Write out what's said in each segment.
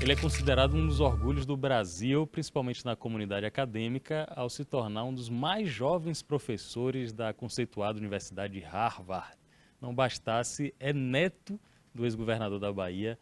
Ele é considerado um dos orgulhos do Brasil, principalmente na comunidade acadêmica, ao se tornar um dos mais jovens professores da conceituada Universidade de Harvard. Não bastasse, é neto do ex-governador da Bahia,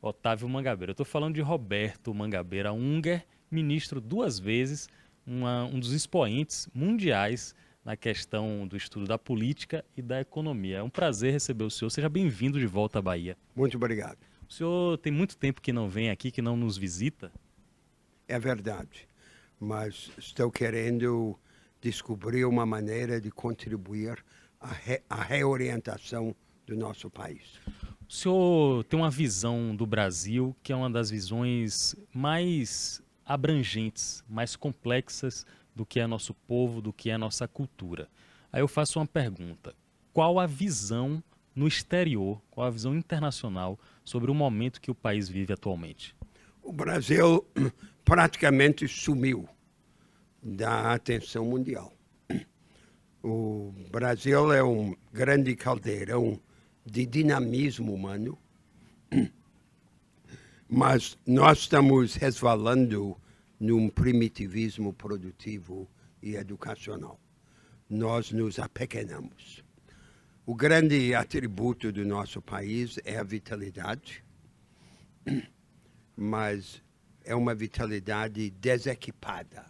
Otávio Mangabeira. Eu estou falando de Roberto Mangabeira Unger, ministro duas vezes, um dos expoentes mundiais na questão do estudo da política e da economia. É um prazer receber o senhor. Seja bem-vindo de volta à Bahia. Muito obrigado. O senhor tem muito tempo que não vem aqui, que não nos visita? É verdade, mas estou querendo descobrir uma maneira de contribuir à reorientação do nosso país. O senhor tem uma visão do Brasil que é uma das visões mais abrangentes, mais complexas do que é nosso povo, do que é nossa cultura. Aí eu faço uma pergunta: qual a visão no exterior, qual a visão internacional sobre o momento que o país vive atualmente? O Brasil praticamente sumiu da atenção mundial. O Brasil é um grande caldeirão de dinamismo humano, mas nós estamos resvalando num primitivismo produtivo e educacional. Nós nos apequenamos. O grande atributo do nosso país é a vitalidade, mas é uma vitalidade desequipada.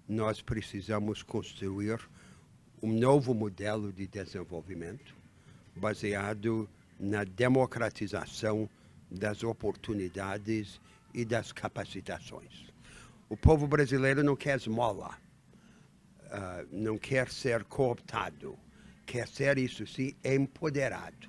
Nós precisamos construir um novo modelo de desenvolvimento baseado na democratização das oportunidades e das capacitações. O povo brasileiro não quer esmola, não quer ser cooptado. Quer ser, isso sim, empoderado.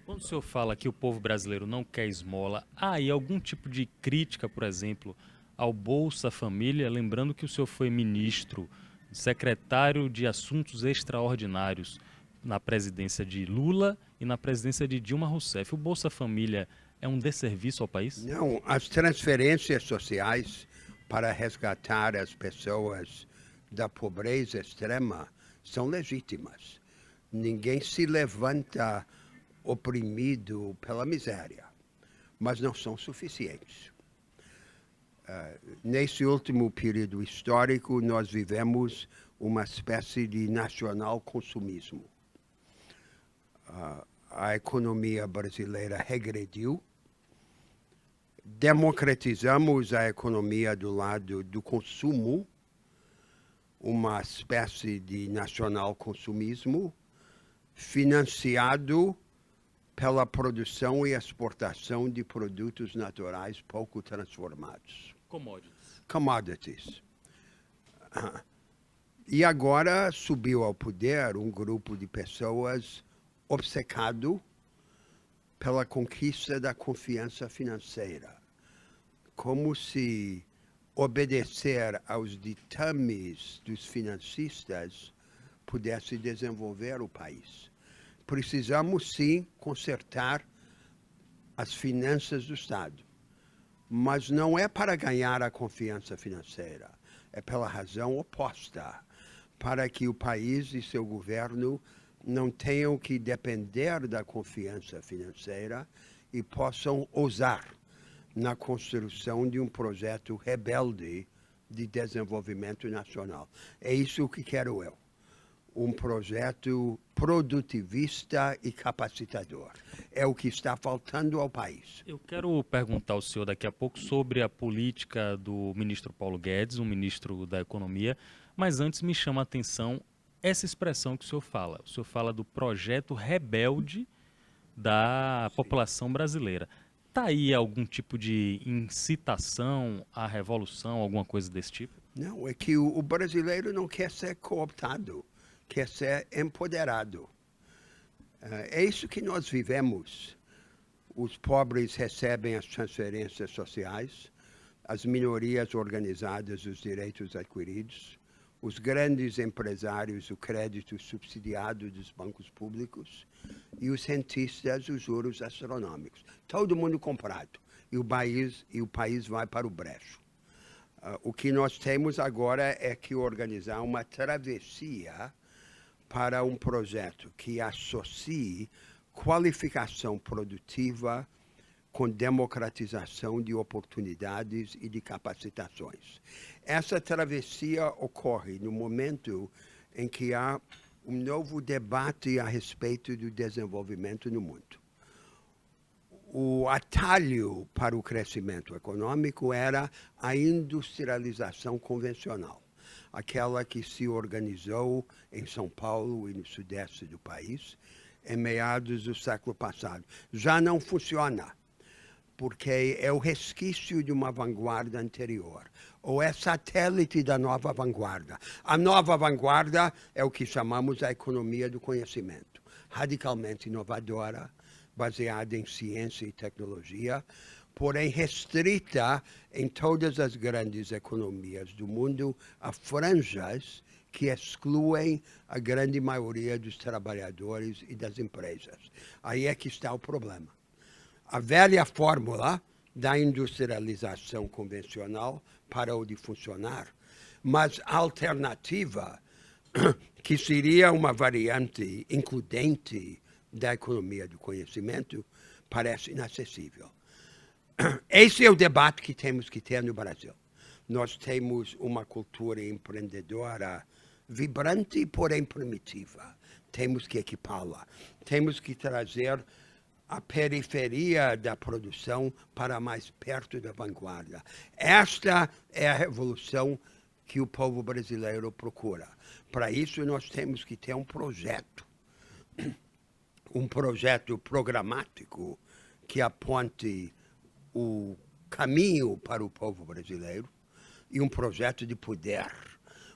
Quando o senhor fala que o povo brasileiro não quer esmola, há aí algum tipo de crítica, por exemplo, ao Bolsa Família? Lembrando que o senhor foi ministro, secretário de Assuntos Extraordinários na presidência de Lula e na presidência de Dilma Rousseff. O Bolsa Família é um desserviço ao país? Não, as transferências sociais para resgatar as pessoas da pobreza extrema são legítimas. Ninguém se levanta oprimido pela miséria, mas não são suficientes. Nesse último período histórico, nós vivemos uma espécie de nacional consumismo. A economia brasileira regrediu, democratizamos a economia do lado do consumo, uma espécie de nacional consumismo financiado pela produção e exportação de produtos naturais pouco transformados. Commodities. E agora subiu ao poder um grupo de pessoas obcecado pela conquista da confiança financeira, como se obedecer aos ditames dos financistas pudesse desenvolver o país. Precisamos, sim, consertar as finanças do Estado, mas não é para ganhar a confiança financeira, é pela razão oposta, para que o país e seu governo não tenham que depender da confiança financeira e possam ousar na construção de um projeto rebelde de desenvolvimento nacional. É isso que quero eu. Um projeto produtivista e capacitador. É o que está faltando ao país. Eu quero perguntar ao senhor daqui a pouco sobre a política do ministro Paulo Guedes, o ministro da Economia, mas antes me chama a atenção essa expressão que o senhor fala. O senhor fala do projeto rebelde da população brasileira. Está aí algum tipo de incitação à revolução, alguma coisa desse tipo? Não, é que o brasileiro não quer ser cooptado, quer ser empoderado. É isso que nós vivemos. Os pobres recebem as transferências sociais, as minorias organizadas os direitos adquiridos, os grandes empresários o crédito subsidiado dos bancos públicos e os rentistas os juros astronômicos. Todo mundo comprado e o país vai para o brejo. O que nós temos agora é que organizar uma travessia para um projeto que associe qualificação produtiva com democratização de oportunidades e de capacitações. Essa travessia ocorre no momento em que há um novo debate a respeito do desenvolvimento no mundo. O atalho para o crescimento econômico era a industrialização convencional, aquela que se organizou em São Paulo e no sudeste do país em meados do século passado. Já não funciona, porque é o resquício de uma vanguarda anterior, ou é satélite da nova vanguarda. A nova vanguarda é o que chamamos a economia do conhecimento, radicalmente inovadora, baseada em ciência e tecnologia, porém restrita em todas as grandes economias do mundo a franjas que excluem a grande maioria dos trabalhadores e das empresas. Aí é que está o problema. A velha fórmula da industrialização convencional parou de funcionar, mas a alternativa, que seria uma variante includente da economia do conhecimento, parece inacessível. Esse é o debate que temos que ter no Brasil. Nós temos uma cultura empreendedora vibrante, porém primitiva. Temos que equipá-la. Temos que trazer a periferia da produção para mais perto da vanguarda. Esta é a revolução que o povo brasileiro procura. Para isso, nós temos que ter um projeto programático que aponte o caminho para o povo brasileiro e um projeto de poder.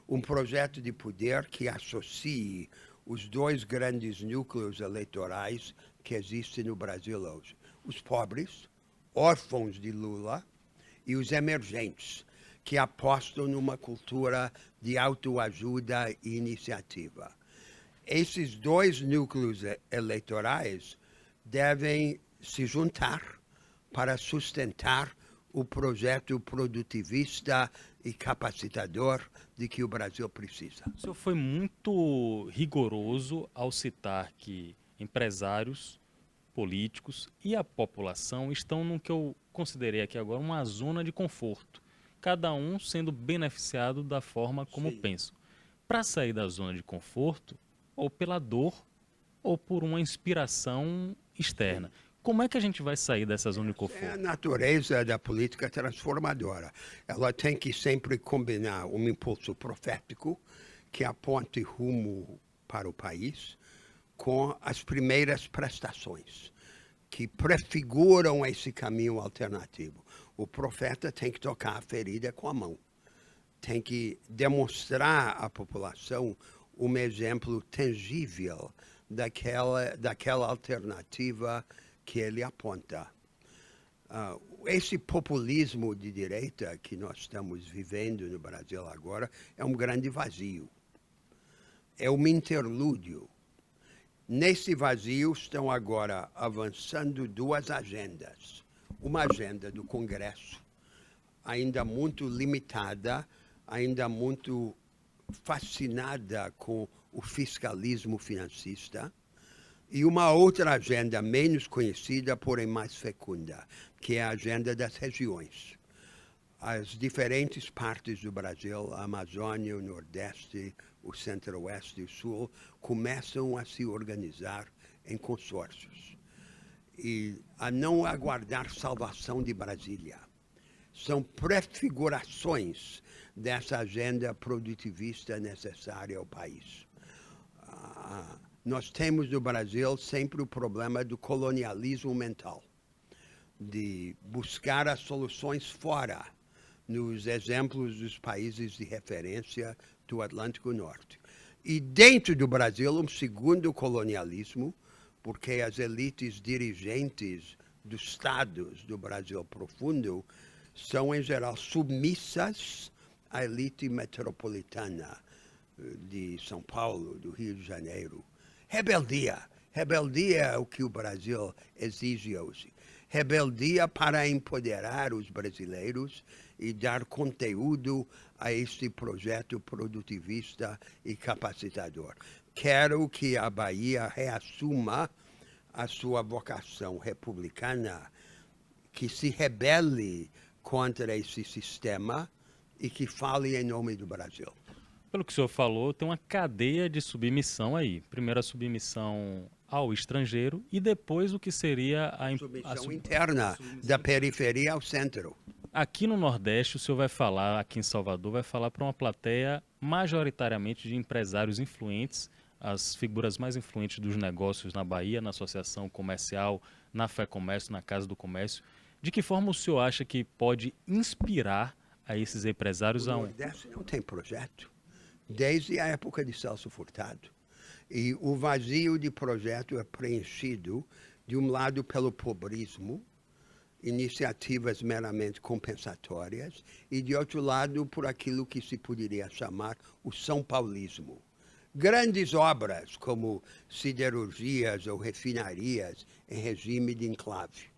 Um projeto de poder que associe os dois grandes núcleos eleitorais que existem no Brasil hoje. Os pobres, órfãos de Lula, e os emergentes, que apostam numa cultura de autoajuda e iniciativa. Esses dois núcleos eleitorais devem se juntar para sustentar o projeto produtivista e capacitador de que o Brasil precisa. O senhor foi muito rigoroso ao citar que empresários, políticos e a população estão no que eu considerei aqui agora uma zona de conforto, cada um sendo beneficiado da forma como Sim. pensam. Para sair da zona de conforto, ou pela dor, ou por uma inspiração externa. Sim. Como é que a gente vai sair dessa zona de conforto? É a natureza da política transformadora. Ela tem que sempre combinar um impulso profético que aponte rumo para o país com as primeiras prestações que prefiguram esse caminho alternativo. O profeta tem que tocar a ferida com a mão. Tem que demonstrar à população um exemplo tangível daquela alternativa que ele aponta. Esse populismo de direita que nós estamos vivendo no Brasil agora é um grande vazio. É um interlúdio. Nesse vazio estão agora avançando duas agendas. Uma agenda do Congresso, ainda muito limitada, ainda muito fascinada com o fiscalismo financista, e uma outra agenda menos conhecida, porém mais fecunda, que é a agenda das regiões. As diferentes partes do Brasil, a Amazônia, o Nordeste, o Centro-Oeste e o Sul, começam a se organizar em consórcios e a não aguardar salvação de Brasília. São prefigurações dessa agenda produtivista necessária ao país. Nós temos no Brasil sempre o problema do colonialismo mental, de buscar as soluções fora, nos exemplos dos países de referência do Atlântico Norte. E dentro do Brasil, um segundo colonialismo, porque as elites dirigentes dos estados do Brasil profundo são, em geral, submissas à elite metropolitana de São Paulo, do Rio de Janeiro. Rebeldia. Rebeldia é o que o Brasil exige hoje. Rebeldia para empoderar os brasileiros e dar conteúdo a este projeto produtivista e capacitador. Quero que a Bahia reassuma a sua vocação republicana que se rebele contra esse sistema e que fale em nome do Brasil. Pelo que o senhor falou, tem uma cadeia de submissão aí. Primeiro a submissão ao estrangeiro e depois o que seria Submissão interna, da periferia ao centro. Aqui no Nordeste, o senhor vai falar, aqui em Salvador, vai falar para uma plateia majoritariamente de empresários influentes, as figuras mais influentes dos negócios na Bahia, na Associação Comercial, na Fé Comércio, na Casa do Comércio. De que forma o senhor acha que pode inspirar a esses empresários O Nordeste não tem projeto, desde a época de Celso Furtado. E o vazio de projeto é preenchido, de um lado, pelo pobrismo, iniciativas meramente compensatórias, e, de outro lado, por aquilo que se poderia chamar o São Paulismo. Grandes obras, como siderurgias ou refinarias, em regime de enclave.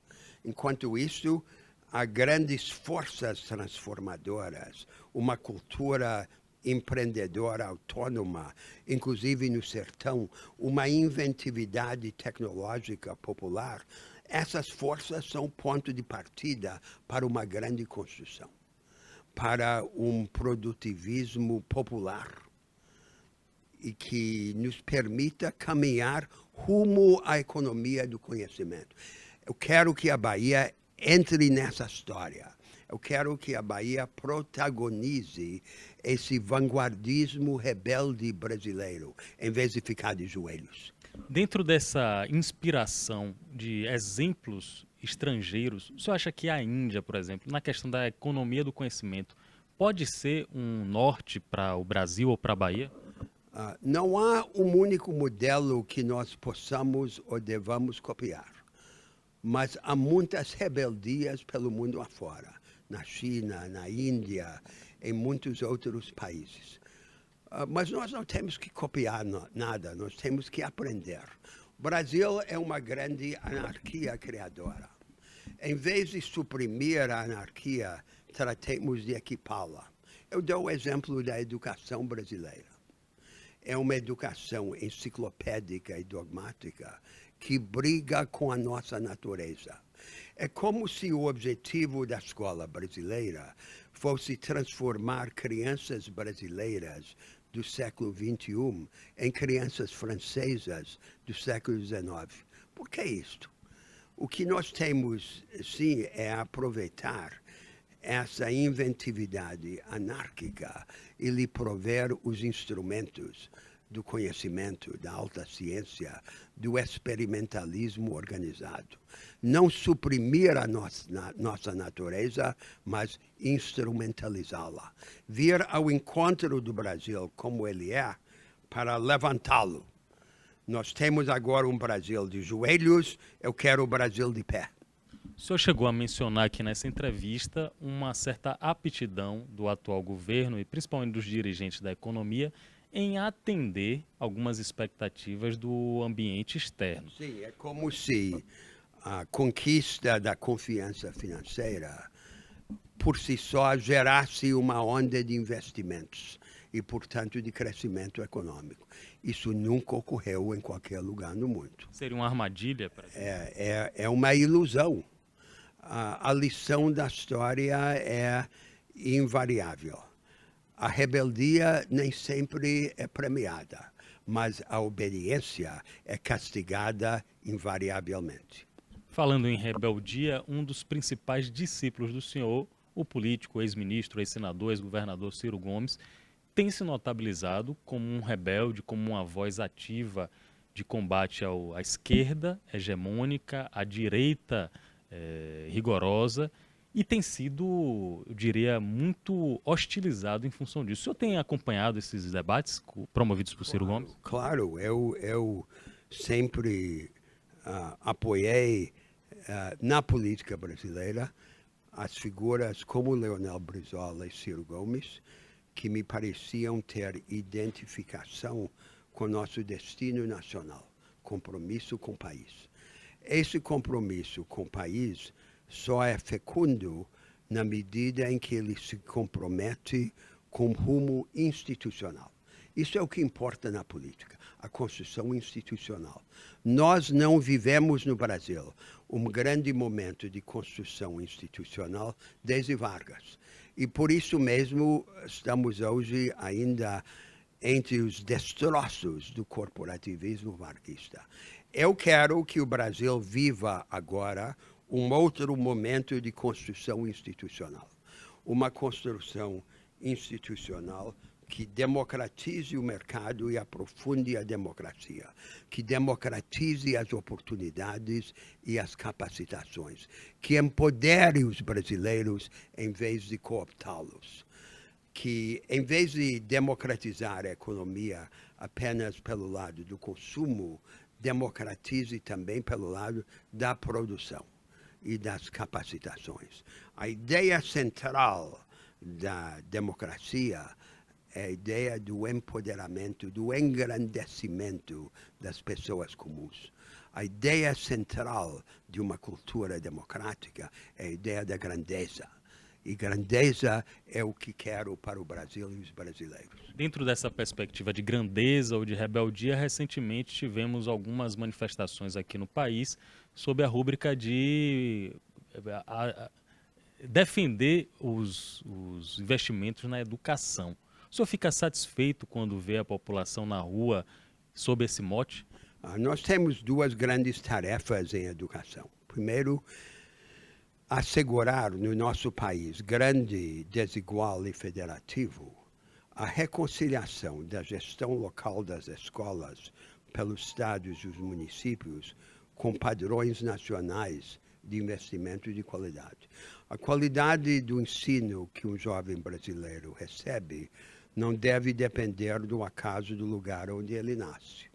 Enquanto isso, há grandes forças transformadoras, uma cultura empreendedora autônoma, inclusive no sertão, uma inventividade tecnológica popular. Essas forças são ponto de partida para uma grande construção, para um produtivismo popular e que nos permita caminhar rumo à economia do conhecimento. Eu quero que a Bahia entre nessa história. Eu quero que a Bahia protagonize esse vanguardismo rebelde brasileiro, em vez de ficar de joelhos. Dentro dessa inspiração de exemplos estrangeiros, o senhor acha que a Índia, por exemplo, na questão da economia do conhecimento, pode ser um norte para o Brasil ou para a Bahia? Não há um único modelo que nós possamos ou devamos copiar, mas há muitas rebeldias pelo mundo afora, na China, na Índia, em muitos outros países. Mas nós não temos que copiar nada, nós temos que aprender. O Brasil é uma grande anarquia criadora. Em vez de suprimir a anarquia, tratemos de equipá-la. Eu dou o exemplo da educação brasileira. É uma educação enciclopédica e dogmática que briga com a nossa natureza. É como se o objetivo da escola brasileira fosse transformar crianças brasileiras do século XXI em crianças francesas do século XIX. Por que isto? O que nós temos, sim, é aproveitar essa inventividade anárquica e lhe prover os instrumentos do conhecimento, da alta ciência, do experimentalismo organizado. Não suprimir a nossa natureza, mas instrumentalizá-la. Vir ao encontro do Brasil como ele é, para levantá-lo. Nós temos agora um Brasil de joelhos, eu quero o Brasil de pé. O senhor chegou a mencionar aqui nessa entrevista uma certa aptidão do atual governo e principalmente dos dirigentes da economia em atender algumas expectativas do ambiente externo. Sim, é como se a conquista da confiança financeira por si só gerasse uma onda de investimentos e, portanto, de crescimento econômico. Isso nunca ocorreu em qualquer lugar no mundo. Seria uma armadilha? É uma ilusão. A lição da história é invariável. A rebeldia nem sempre é premiada, mas a obediência é castigada invariavelmente. Falando em rebeldia, um dos principais discípulos do senhor, o político, ex-ministro, ex-senador, ex-governador Ciro Gomes, tem se notabilizado como um rebelde, como uma voz ativa de combate à esquerda hegemônica, à direita rigorosa, e tem sido, eu diria, muito hostilizado em função disso. O senhor tem acompanhado esses debates promovidos por Ciro Gomes? Claro, eu sempre apoiei na política brasileira as figuras como Leonel Brizola e Ciro Gomes, que me pareciam ter identificação com nosso destino nacional, compromisso com o país. Esse compromisso com o país só é fecundo na medida em que ele se compromete com rumo institucional. Isso é o que importa na política. a construção institucional. Nós não vivemos no Brasil um grande momento de construção institucional desde Vargas. E por isso mesmo estamos hoje ainda entre os destroços do corporativismo varguista. Eu quero que o Brasil viva agora um outro momento de construção institucional. Uma construção institucional que democratize o mercado e aprofunde a democracia, que democratize as oportunidades e as capacitações, que empodere os brasileiros em vez de cooptá-los, que em vez de democratizar a economia apenas pelo lado do consumo, democratize também pelo lado da produção e das capacitações. A ideia central da democracia é a ideia do empoderamento, do engrandecimento das pessoas comuns. A ideia central de uma cultura democrática é a ideia da grandeza. E grandeza é o que quero para o Brasil e os brasileiros. Dentro dessa perspectiva de grandeza ou de rebeldia, recentemente tivemos algumas manifestações aqui no país sob a rúbrica de defender os investimentos na educação. O senhor fica satisfeito quando vê a população na rua sob esse mote? Nós temos duas grandes tarefas em educação. Primeiro, assegurar no nosso país grande, desigual e federativo a reconciliação da gestão local das escolas pelos estados e os municípios com padrões nacionais de investimento de qualidade. A qualidade do ensino que um jovem brasileiro recebe não deve depender do acaso do lugar onde ele nasce.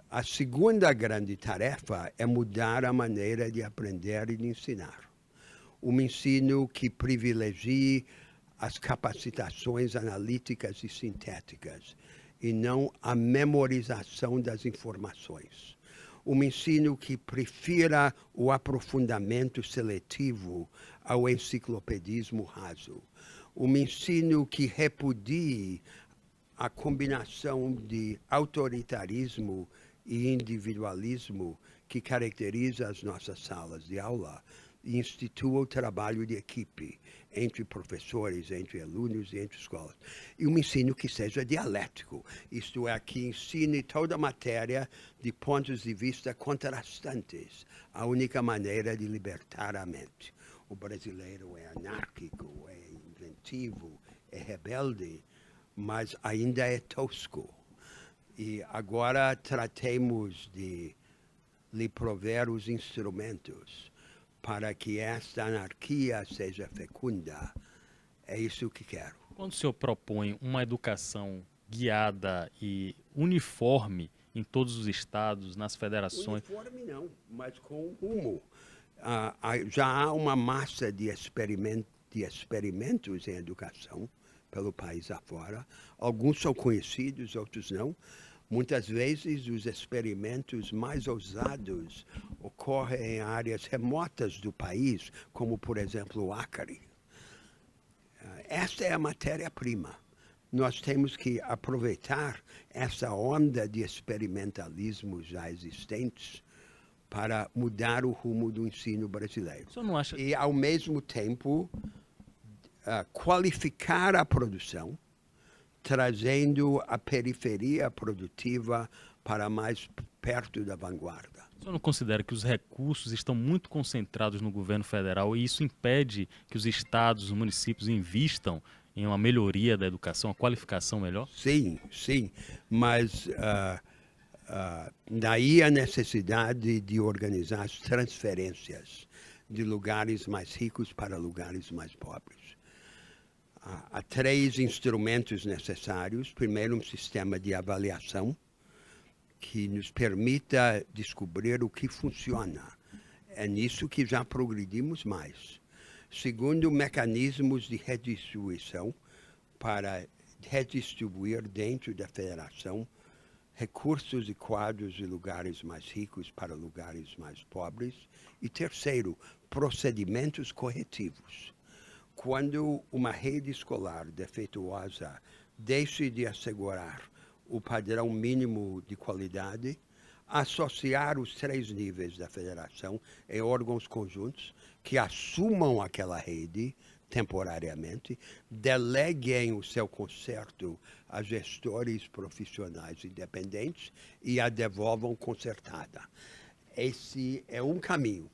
A segunda grande tarefa é mudar a maneira de aprender e de ensinar. Um ensino que privilegie as capacitações analíticas e sintéticas e não a memorização das informações. Um ensino que prefira o aprofundamento seletivo ao enciclopedismo raso. Um ensino que repudie a combinação de autoritarismo e individualismo que caracteriza as nossas salas de aula e institua o trabalho de equipe entre professores, entre alunos e entre escolas. E um ensino que seja dialético, isto é, que ensine toda a matéria de pontos de vista contrastantes, a única maneira de libertar a mente. O brasileiro é anárquico, é inventivo, é rebelde, mas ainda é tosco. E agora tratemos de lhe prover os instrumentos para que esta anarquia seja fecunda. É isso que quero. Quando o senhor propõe uma educação guiada e uniforme em todos os estados, nas federações... Uniforme não, mas com rumo. Já há uma massa de experimentos em educação pelo país afora. Alguns são conhecidos, outros não. Muitas vezes os experimentos mais ousados ocorrem em áreas remotas do país, como por exemplo o Acre. Esta é a matéria-prima. Nós temos que aproveitar essa onda de experimentalismo já existentes para mudar o rumo do ensino brasileiro. O senhor não acha... E, ao mesmo tempo, qualificar a produção, trazendo a periferia produtiva para mais perto da vanguarda. O senhor não considera que os recursos estão muito concentrados no governo federal e isso impede que os estados, os municípios invistam em uma melhoria da educação, uma qualificação melhor? Sim, sim, mas daí a necessidade de organizar as transferências de lugares mais ricos para lugares mais pobres. Há três instrumentos necessários. Primeiro, um sistema de avaliação que nos permita descobrir o que funciona. É nisso que já progredimos mais. Segundo, mecanismos de redistribuição para redistribuir dentro da federação recursos e quadros de lugares mais ricos para lugares mais pobres. E terceiro, procedimentos corretivos. Quando uma rede escolar defeituosa deixe de assegurar o padrão mínimo de qualidade, associar os 3 níveis da federação em órgãos conjuntos que assumam aquela rede temporariamente, deleguem o seu conserto a gestores profissionais independentes e a devolvam consertada. Esse é um caminho.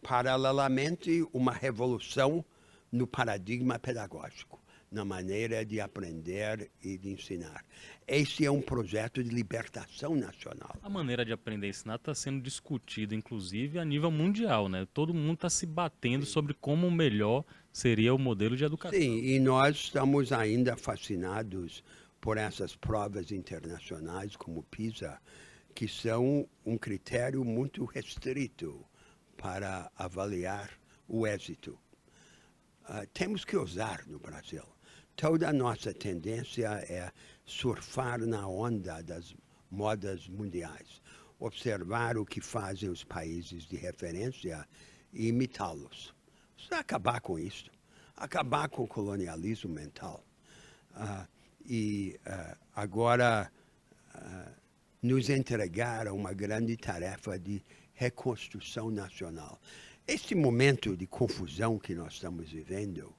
Paralelamente, uma revolução no paradigma pedagógico, na maneira de aprender e de ensinar. Esse é um projeto de libertação nacional. A maneira de aprender e ensinar está sendo discutida, inclusive, a nível mundial, né? Todo mundo está se batendo sobre como melhor seria o modelo de educação. Sim, e nós estamos ainda fascinados por essas provas internacionais, como PISA, que são um critério muito restrito para avaliar o êxito. Temos que usar no Brasil. Toda a nossa tendência é surfar na onda das modas mundiais, observar o que fazem os países de referência e imitá-los. Precisa acabar com isso, acabar com o colonialismo mental. Agora nos entregar a uma grande tarefa de reconstrução nacional. Este momento de confusão que nós estamos vivendo,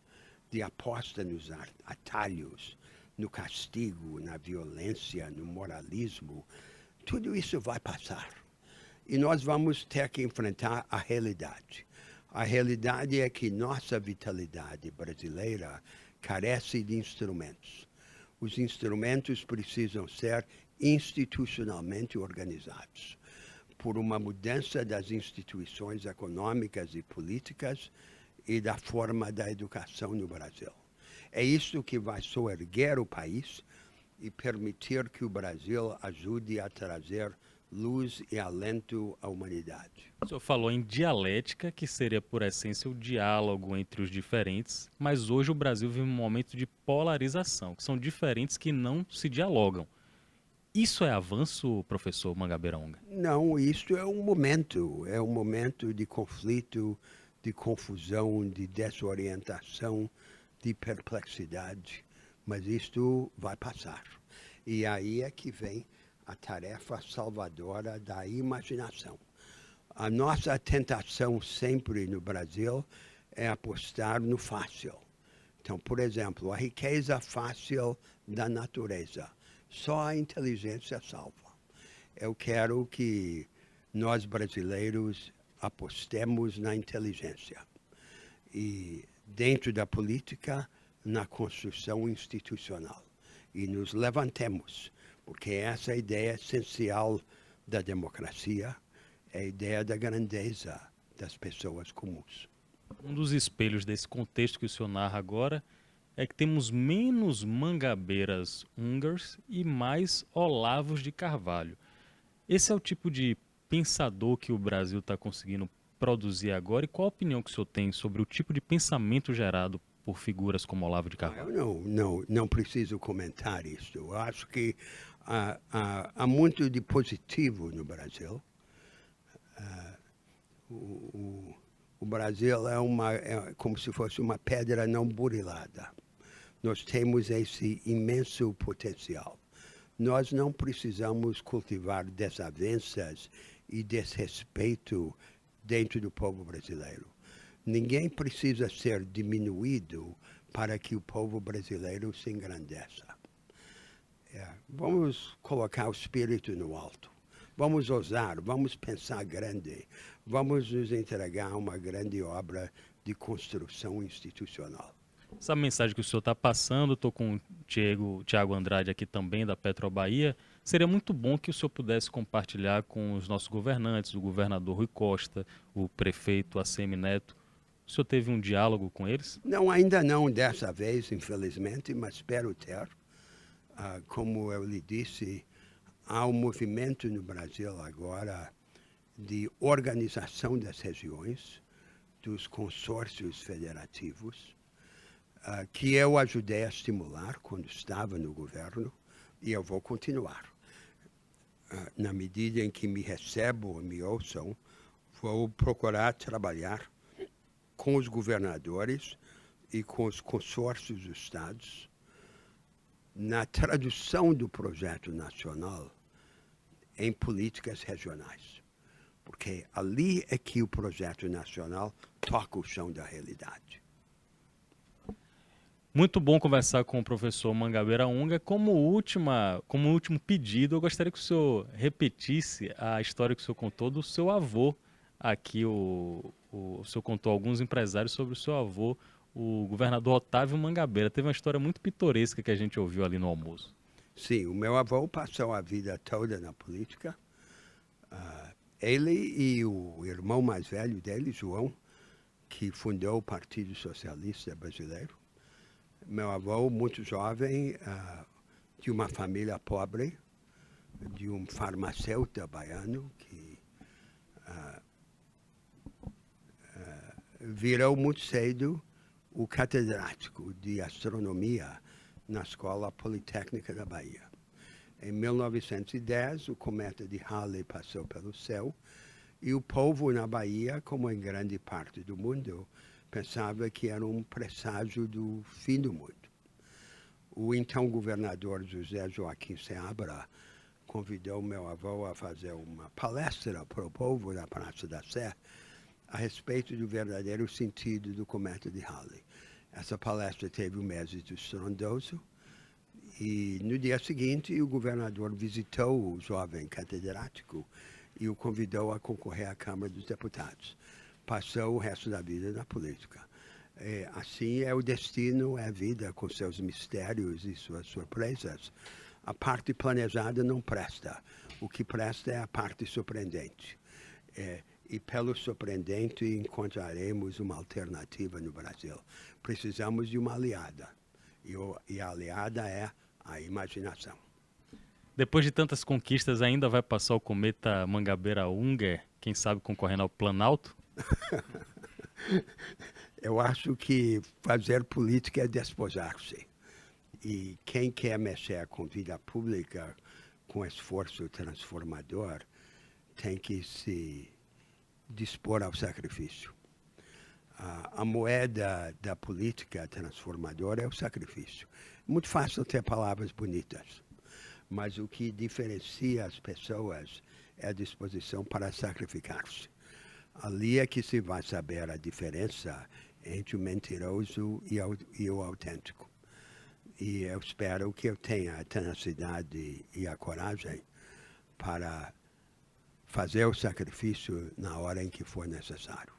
de aposta nos atalhos, no castigo, na violência, no moralismo, tudo isso vai passar. E nós vamos ter que enfrentar a realidade. A realidade é que nossa vitalidade brasileira carece de instrumentos. Os instrumentos precisam ser institucionalmente organizados por uma mudança das instituições econômicas e políticas e da forma da educação no Brasil. É isso que vai soerguer o país e permitir que o Brasil ajude a trazer luz e alento à humanidade. O senhor falou em dialética, que seria por essência o diálogo entre os diferentes, mas hoje o Brasil vive um momento de polarização, que são diferentes que não se dialogam. Isso é avanço, professor Mangabeira Unger? Não, isso é um momento de conflito, de confusão, de desorientação, de perplexidade, mas isto vai passar. E aí é que vem a tarefa salvadora da imaginação. A nossa tentação sempre no Brasil é apostar no fácil. Então, por exemplo, a riqueza fácil da natureza. Só a inteligência salva. Eu quero que nós brasileiros apostemos na inteligência. E dentro da política, na construção institucional. E nos levantemos, porque essa é a ideia essencial da democracia, é a ideia da grandeza das pessoas comuns. Um dos espelhos desse contexto que o senhor narra agora é que temos menos Mangabeiras Ungers e mais Olavos de Carvalho. Esse é o tipo de pensador que o Brasil está conseguindo produzir agora, e qual a opinião que o senhor tem sobre o tipo de pensamento gerado por figuras como Olavo de Carvalho? Eu não preciso comentar isso. Eu acho que há muito de positivo no Brasil. O Brasil é como se fosse uma pedra não burilada. Nós temos esse imenso potencial. Nós não precisamos cultivar desavenças e desrespeito dentro do povo brasileiro. Ninguém precisa ser diminuído para que o povo brasileiro se engrandeça. Vamos colocar o espírito no alto. Vamos ousar, vamos pensar grande. Vamos nos entregar a uma grande obra de construção institucional. Essa mensagem que o senhor está passando, estou com o Tiago Andrade aqui também, da Petrobahia. Seria muito bom que o senhor pudesse compartilhar com os nossos governantes, o governador Rui Costa, o prefeito ACM Neto. O senhor teve um diálogo com eles? Não, ainda não dessa vez, infelizmente, mas espero ter. Como eu lhe disse, há um movimento no Brasil agora de organização das regiões, dos consórcios federativos, que eu ajudei a estimular quando estava no governo, e eu vou continuar. Na medida em que me recebam e me ouçam, vou procurar trabalhar com os governadores e com os consórcios dos estados na tradução do projeto nacional em políticas regionais. Porque ali é que o projeto nacional toca o chão da realidade. Muito bom conversar com o professor Mangabeira Unger. Como último pedido, eu gostaria que o senhor repetisse a história que o senhor contou do seu avô. Aqui o senhor contou a alguns empresários sobre o seu avô, o governador Otávio Mangabeira. Teve uma história muito pitoresca que a gente ouviu ali no almoço. Sim, o meu avô passou a vida toda na política. Ele e o irmão mais velho dele, João, que fundou o Partido Socialista Brasileiro. Meu avô, muito jovem, de uma família pobre, de um farmacêutico baiano, que virou muito cedo o catedrático de astronomia na Escola Politécnica da Bahia. Em 1910, o cometa de Halley passou pelo céu e o povo na Bahia, como em grande parte do mundo, pensava que era um presságio do fim do mundo. O então governador José Joaquim Seabra convidou meu avô a fazer uma palestra para o povo na Praça da Sé a respeito do verdadeiro sentido do cometa de Halley. Essa palestra teve um êxito estrondoso e no dia seguinte o governador visitou o jovem catedrático e o convidou a concorrer à Câmara dos Deputados. Passou o resto da vida na política. Assim é o destino, é a vida com seus mistérios e suas surpresas. A parte planejada não presta. O que presta é a parte surpreendente. E pelo surpreendente encontraremos uma alternativa no Brasil. Precisamos de uma aliada. E a aliada é a imaginação. Depois de tantas conquistas, ainda vai passar o cometa Mangabeira Unger, quem sabe concorrendo ao Planalto? Eu acho que fazer política é despojar-se. E quem quer mexer com vida pública, com esforço transformador, tem que se dispor ao sacrifício. A moeda da política transformadora é o sacrifício. Muito fácil ter palavras bonitas, mas o que diferencia as pessoas é a disposição para sacrificar-se. Ali é que se vai saber a diferença entre o mentiroso e o autêntico. E eu espero que eu tenha a tenacidade e a coragem para fazer o sacrifício na hora em que for necessário.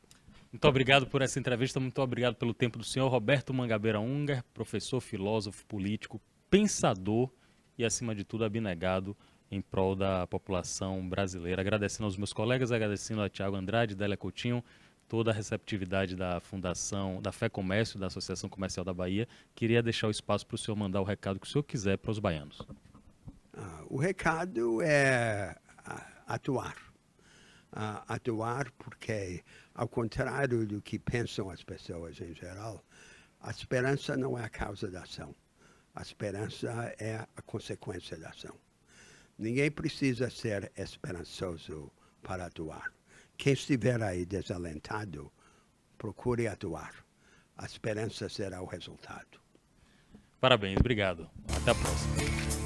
Muito obrigado por essa entrevista, muito obrigado pelo tempo do senhor Roberto Mangabeira Unger, professor, filósofo, político, pensador e, acima de tudo, abnegado em prol da população brasileira. Agradecendo aos meus colegas, agradecendo a Tiago Andrade, Délia Coutinho, toda a receptividade da Fundação, da Fé Comércio, da Associação Comercial da Bahia. Queria deixar o espaço para o senhor mandar o recado que o senhor quiser para os baianos. O recado é atuar. Atuar porque, ao contrário do que pensam as pessoas em geral, a esperança não é a causa da ação. A esperança é a consequência da ação. Ninguém precisa ser esperançoso para atuar. Quem estiver aí desalentado, procure atuar. A esperança será o resultado. Parabéns, obrigado. Até a próxima.